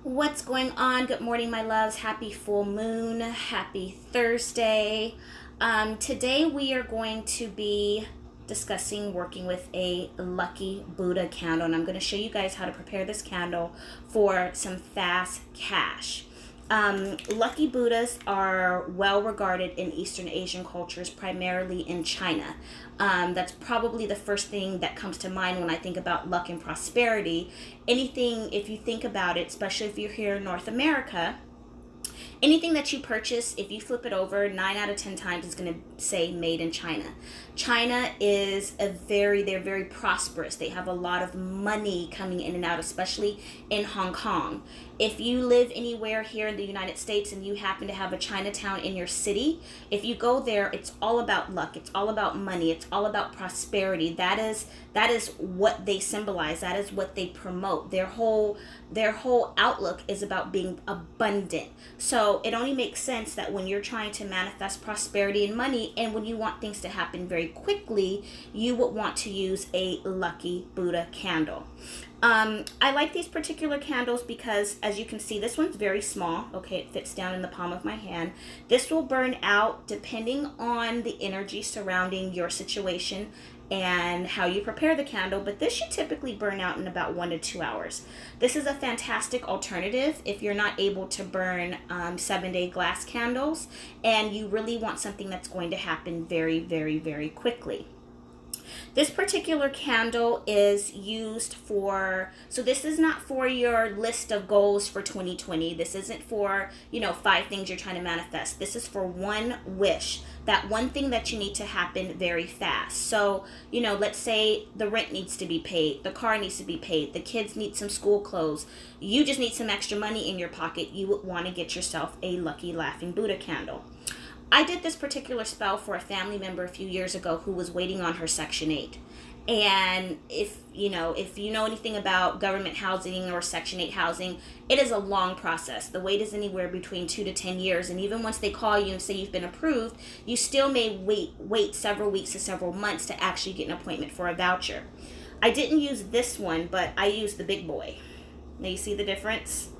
What's going on? Good morning, my loves. Happy full moon. Happy Thursday. Today we are going to be discussing working with a lucky Buddha candle, and I'm going to show you guys how to prepare this candle for some fast cash. Lucky Buddhas are well regarded in Eastern Asian cultures, primarily in China. That's probably the first thing that comes to mind when I think about luck and prosperity. Anything, if you think about it, especially if you're here in North America, anything that you purchase, if you flip it over, 9 out of 10 times is going to say made in China. China is they're very prosperous. They have a lot of money coming in and out, especially in Hong Kong. If you live anywhere here in the United States and you happen to have a Chinatown in your city, if you go there, it's all about luck. It's all about money. It's all about prosperity. That is what they symbolize. That is what they promote. Their whole outlook is about being abundant. So it only makes sense that when you're trying to manifest prosperity and money, and when you want things to happen very quickly, you would want to use a lucky Buddha candle. I like these particular candles because, as you can see, this one's very small. Okay, it fits down in the palm of my hand. This will burn out depending on the energy surrounding your situation and how you prepare the candle, but this should typically burn out in about 1 to 2 hours. This is a fantastic alternative if you're not able to burn 7-day glass candles and you really want something that's going to happen very, very, very quickly. This particular candle is used for, so this is not for your list of goals for 2020. This isn't for, 5 things you're trying to manifest. This is for one wish, that one thing that you need to happen very fast. So, let's say the rent needs to be paid, the car needs to be paid, the kids need some school clothes. You just need some extra money in your pocket. You would want to get yourself a lucky laughing Buddha candle. I did this particular spell for a family member a few years ago who was waiting on her Section 8. And if you know anything about government housing or Section 8 housing, it is a long process. The wait is anywhere between 2 to 10 years. And even once they call you and say you've been approved, you still may wait several weeks to several months to actually get an appointment for a voucher. I didn't use this one, but I used the big boy. Now you see the difference?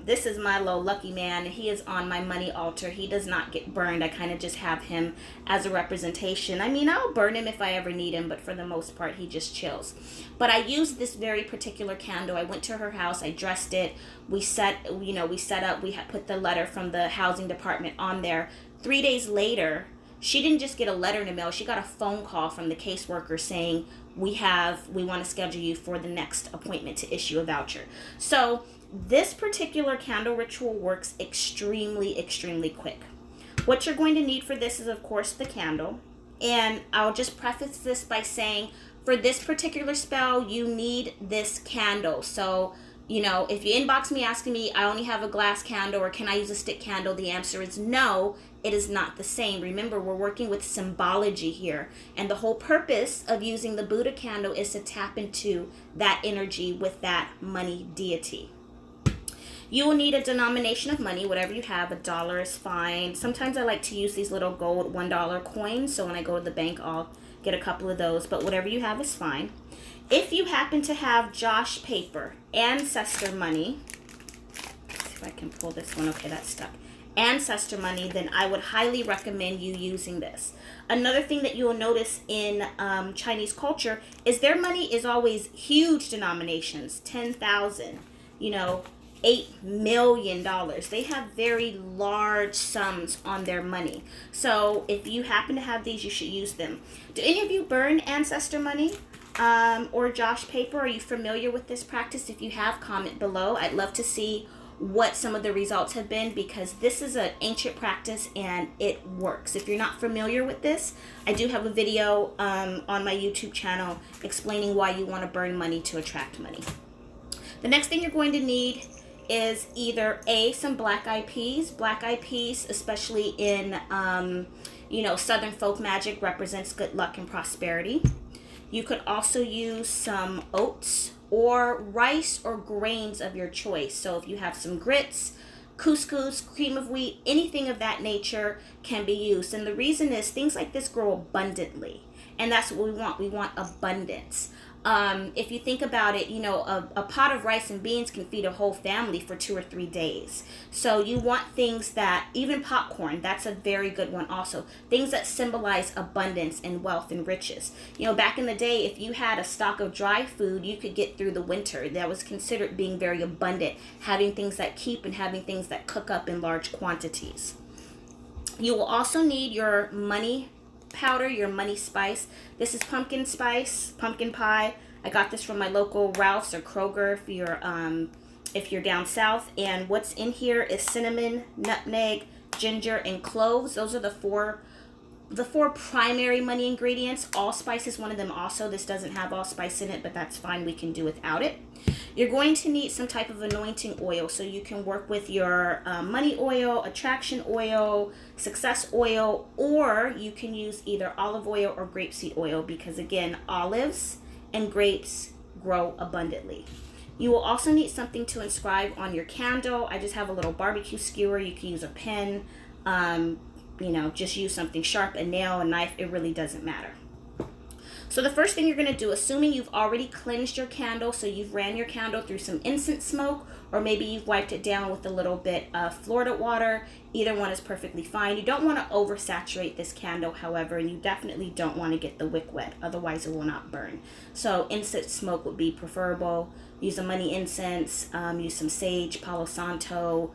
This is my little lucky man. He is on my money altar. He does not get burned. I kind of just have him as a representation. I mean, I'll burn him if I ever need him, but for the most part, he just chills. But I used this very particular candle. I went to her house. I dressed it. We set up. We had put the letter from the housing department on there. 3 days later, she didn't just get a letter in the mail. She got a phone call from the caseworker saying, we want to schedule you for the next appointment to issue a voucher. So this particular candle ritual works extremely, extremely quick. What you're going to need for this is, of course, the candle. And I'll just preface this by saying, for this particular spell, you need this candle. So, if you inbox me asking me, I only have a glass candle or can I use a stick candle? The answer is no, it is not the same. Remember, we're working with symbology here. And the whole purpose of using the Buddha candle is to tap into that energy with that money deity. You will need a denomination of money, whatever you have. $1 is fine. Sometimes I like to use these little gold $1 coins. So when I go to the bank, I'll get a couple of those. But whatever you have is fine. If you happen to have Josh paper, ancestor money, let's see if I can pull this one. Okay, that's stuck. Ancestor money, then I would highly recommend you using this. Another thing that you will notice in Chinese culture is their money is always huge denominations, 10,000, $8 million. They have very large sums on their money. So if you happen to have these, you should use them. Do any of you burn ancestor money or Josh paper? Are you familiar with this practice? If you have, comment below. I'd love to see what some of the results have been, because this is an ancient practice and it works. If you're not familiar with this, I do have a video on my YouTube channel explaining why you want to burn money to attract money. The next thing you're going to need is either some black-eyed peas. Black-eyed peas, especially in Southern folk magic, represents good luck and prosperity. You could also use some oats or rice or grains of your choice. So if you have some grits, couscous, cream of wheat, anything of that nature can be used. And the reason is things like this grow abundantly. And that's what we want. We want abundance. If you think about it, you know, a pot of rice and beans can feed a whole family for 2 or 3 days. So you want things that, even popcorn, that's a very good one also. Things that symbolize abundance and wealth and riches. You know, back in the day, if you had a stock of dry food, you could get through the winter. That was considered being very abundant, having things that keep and having things that cook up in large quantities. You will also need your money powder, your money spice. This is pumpkin spice, pumpkin pie. I got this from my local Ralph's or Kroger if you're down south. And what's in here is cinnamon, nutmeg, ginger, and cloves. Those are the four primary money ingredients. Allspice is one of them also. This doesn't have allspice in it, but that's fine. We can do without it. You're going to need some type of anointing oil, so you can work with your money oil, attraction oil, success oil, or you can use either olive oil or grapeseed oil, because again, olives and grapes grow abundantly. You will also need something to inscribe on your candle. I just have a little barbecue skewer. You can use a pen, you know, just use something sharp, a nail, a knife. It really doesn't matter. So the first thing you're going to do, assuming you've already cleansed your candle, so you've ran your candle through some incense smoke, or maybe you've wiped it down with a little bit of Florida water, either one is perfectly fine. You don't want to oversaturate this candle, however, and you definitely don't want to get the wick wet, otherwise it will not burn. So incense smoke would be preferable. Use a money incense, use some sage, Palo Santo,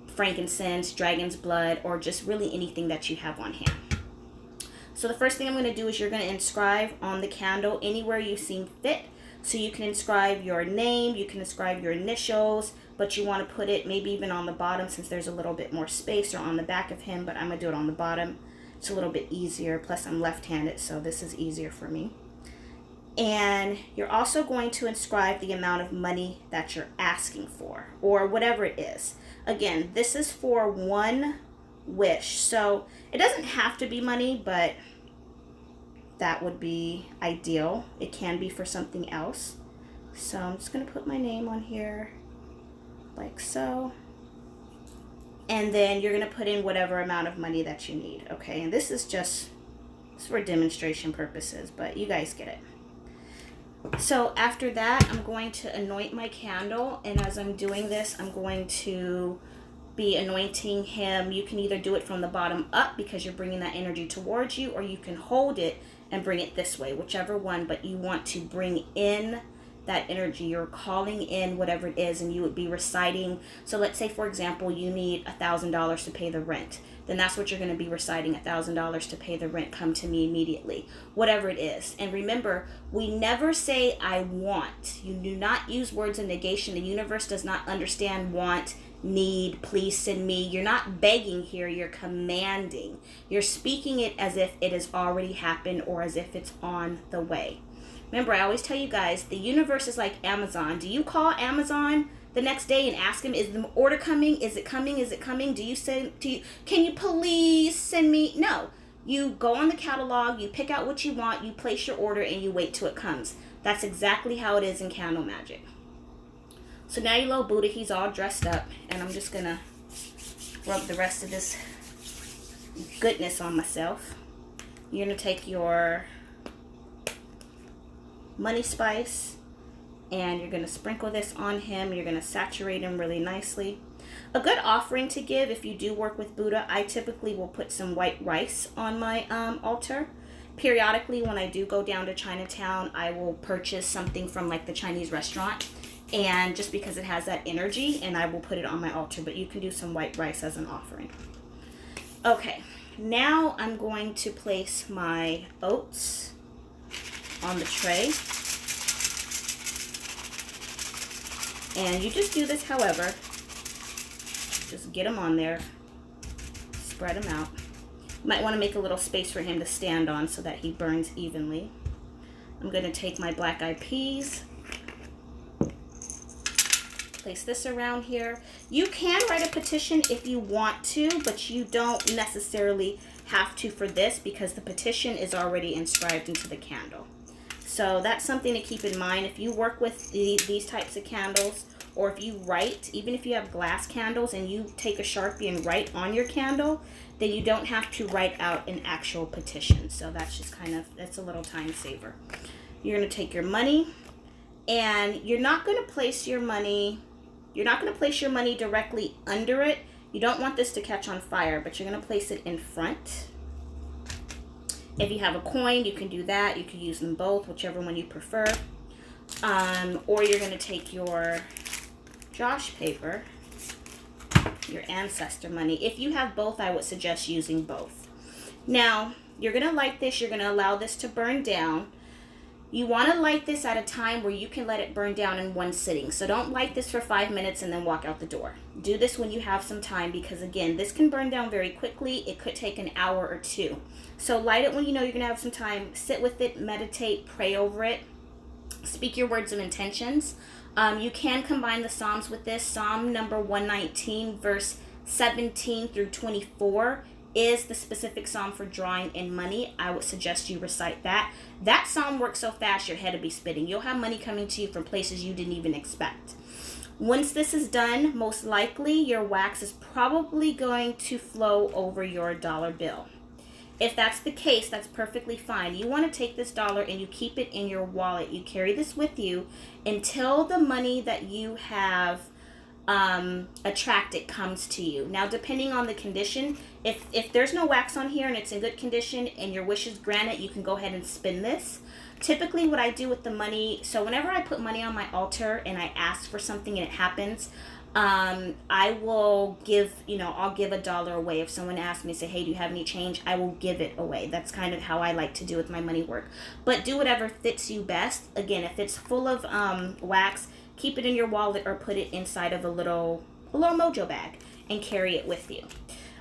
frankincense, dragon's blood, or just really anything that you have on hand. So the first thing I'm going to do is you're going to inscribe on the candle anywhere you seem fit. So you can inscribe your name, you can inscribe your initials, but you want to put it maybe even on the bottom since there's a little bit more space, or on the back of him, but I'm going to do it on the bottom. It's a little bit easier, plus I'm left-handed, so this is easier for me. And you're also going to inscribe the amount of money that you're asking for, or whatever it is. Again, this is for one wish, so it doesn't have to be money, but that would be ideal. It can be for something else. So I'm just going to put my name on here like so, and then you're going to put in whatever amount of money that you need. Okay, and this is just for demonstration purposes, but you guys get it. So after that, I'm going to anoint my candle, and as I'm doing this, I'm going to be anointing him. You can either do it from the bottom up because you're bringing that energy towards you, or you can hold it and bring it this way, whichever one, but you want to bring in that energy. You're calling in whatever it is, and you would be reciting. So let's say, for example, you need $1,000 to pay the rent. Then that's what you're going to be reciting, $1,000 to pay the rent. Come to me immediately, whatever it is. And remember, we never say I want. You do not use words of negation. The universe does not understand want, need, please send me. You're not begging here, you're commanding. You're speaking it as if it has already happened, or as if it's on the way. Remember, I always tell you guys, the universe is like Amazon. Do you call Amazon the next day and ask them, is the order coming? Is it coming? Is it coming? Do you say, can you please send me? No. You go on the catalog, you pick out what you want, you place your order, and you wait till it comes. That's exactly how it is in candle magic. So now your little Buddha, he's all dressed up, and I'm just going to rub the rest of this goodness on myself. You're going to take your money spice, and you're going to sprinkle this on him. You're going to saturate him really nicely. A good offering to give if you do work with Buddha, I typically will put some white rice on my altar. Periodically, when I do go down to Chinatown, I will purchase something from like the Chinese restaurant, and just because it has that energy, and I will put it on my altar, but you can do some white rice as an offering. Okay, now I'm going to place my oats on the tray, and you just do this however, just get them on there, spread them out. You might want to make a little space for him to stand on so that he burns evenly. I'm going to take my black eyed peas, place this around here. You can write a petition if you want to, but you don't necessarily have to for this because the petition is already inscribed into the candle. So that's something to keep in mind. If you work with these types of candles, or if you write, even if you have glass candles and you take a Sharpie and write on your candle, then you don't have to write out an actual petition. So that's just kind of, that's a little time saver. You're going to take your money, and you're not going to place your money directly under it. You don't want this to catch on fire, but you're going to place it in front. If you have a coin, you can do that. You can use them both, whichever one you prefer. Or you're going to take your Josh paper, your ancestor money. If you have both, I would suggest using both. Now, you're going to light this. You're going to allow this to burn down. You want to light this at a time where you can let it burn down in one sitting. So don't light this for 5 minutes and then walk out the door. Do this when you have some time, because again, this can burn down very quickly. It could take an hour or two. So light it when you know you're going to have some time. Sit with it, meditate, pray over it. Speak your words of intentions. You can combine the Psalms with this. Psalm number 119, verse 17 through 24 is the specific psalm for drawing in money. I would suggest you recite that. That psalm works so fast your head will be spinning. You'll have money coming to you from places you didn't even expect. Once this is done, most likely your wax is probably going to flow over your dollar bill. If that's the case, that's perfectly fine. You want to take this dollar and you keep it in your wallet. You carry this with you until the money that you have attracted comes to you. Now, depending on the condition, if there's no wax on here and it's in good condition and your wish is granted, you can go ahead and spin this. Typically what I do with the money, so whenever I put money on my altar and I ask for something and it happens, I will give, I'll give $1 away. If someone asks me, say, hey, do you have any change? I will give it away. That's kind of how I like to do with my money work. But do whatever fits you best. Again, if it's full of wax, keep it in your wallet or put it inside of a little mojo bag and carry it with you.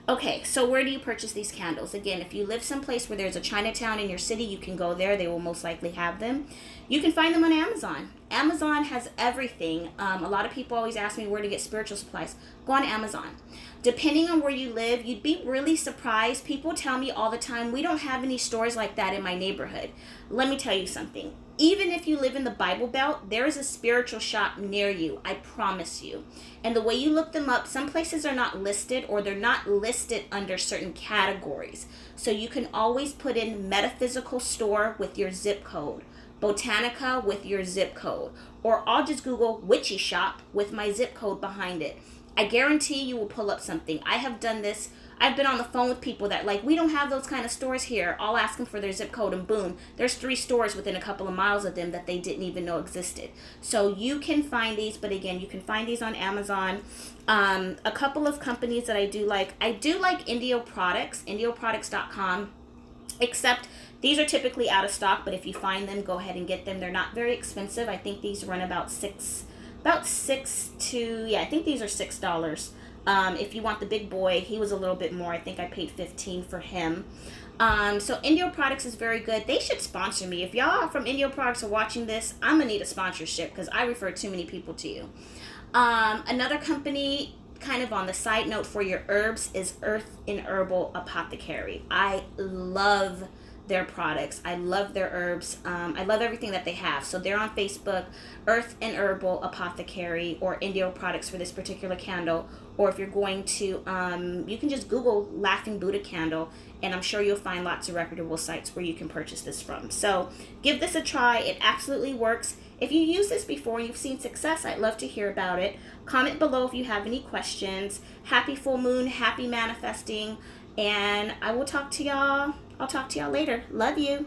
Okay, so where do you purchase these candles? Again, if you live someplace where there's a Chinatown in your city, you can go there. They will most likely have them. You can find them on Amazon. Amazon has everything. A lot of people always ask me where to get spiritual supplies. Go on Amazon. Depending on where you live, you'd be really surprised. People tell me all the time, we don't have any stores like that in my neighborhood. Let me tell you something. Even if you live in the Bible Belt, there is a spiritual shop near you. I promise you. And the way you look them up, some places are not listed, or they're not listed under certain categories. So you can always put in metaphysical store with your zip code, Botanica with your zip code, or I'll just Google witchy shop with my zip code behind it. I guarantee you will pull up something. I have done this. I've been on the phone with people that we don't have those kind of stores here. I'll ask them for their zip code and boom, there's 3 stores within a couple of miles of them that they didn't even know existed. So you can find these, but again, you can find these on Amazon. A couple of companies that I do like Indio Products, indioproducts.com, except these are typically out of stock, but if you find them, go ahead and get them. They're not very expensive. I think these run about $6 to, I think these are $6. If you want the big boy, he was a little bit more. I think I paid $15 for him. So Indio Products is very good. They should sponsor me. If y'all from Indio Products are watching this, I'm going to need a sponsorship because I refer too many people to you. Another company, kind of on the side note for your herbs, is Earth and Herbal Apothecary. I love their products. I love their herbs. I love everything that they have. So they're on Facebook, Earth and Herbal Apothecary, or Indio Products for this particular candle. Or if you're going to, you can just Google Laughing Buddha candle, and I'm sure you'll find lots of reputable sites where you can purchase this from. So give this a try. It absolutely works. If you use this before and you've seen success, I'd love to hear about it. Comment below if you have any questions. Happy full moon, happy manifesting, and I will talk to y'all. I'll talk to y'all later. Love you.